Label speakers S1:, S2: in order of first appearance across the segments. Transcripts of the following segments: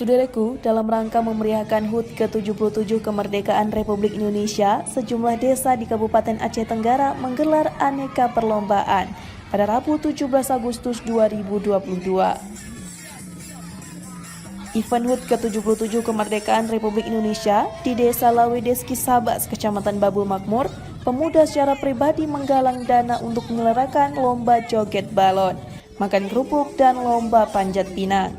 S1: Saudaraku, dalam rangka memeriahkan HUT ke-77 kemerdekaan Republik Indonesia, sejumlah desa di Kabupaten Aceh Tenggara menggelar aneka perlombaan pada Rabu 17 Agustus 2022. Event HUT ke-77 kemerdekaan Republik Indonesia di Desa Lawedeski Sabas, Kecamatan Babul Makmur, pemuda secara pribadi menggalang dana untuk menyelenggarakan lomba joget balon, makan kerupuk, dan lomba panjat pinang.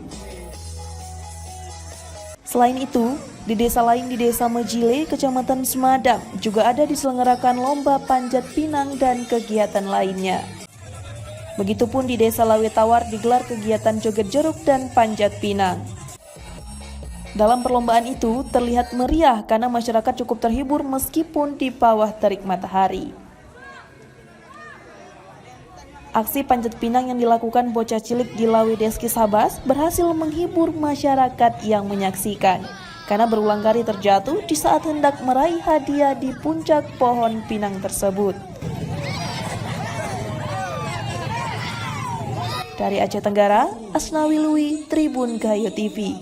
S1: Selain itu, di desa lain di Desa Mejile, Kecamatan Semadam, juga ada diselenggarakan lomba panjat pinang dan kegiatan lainnya. Begitupun di Desa Lawetawar digelar kegiatan joget jeruk dan panjat pinang. Dalam perlombaan itu terlihat meriah karena masyarakat cukup terhibur meskipun di bawah terik matahari. Aksi panjat pinang yang dilakukan bocah cilik di Lawedeski Sabas berhasil menghibur masyarakat yang menyaksikan karena berulang kali terjatuh di saat hendak meraih hadiah di puncak pohon pinang tersebut. Dari Aceh Tenggara, Asnawi Lui, Tribun Gayo TV.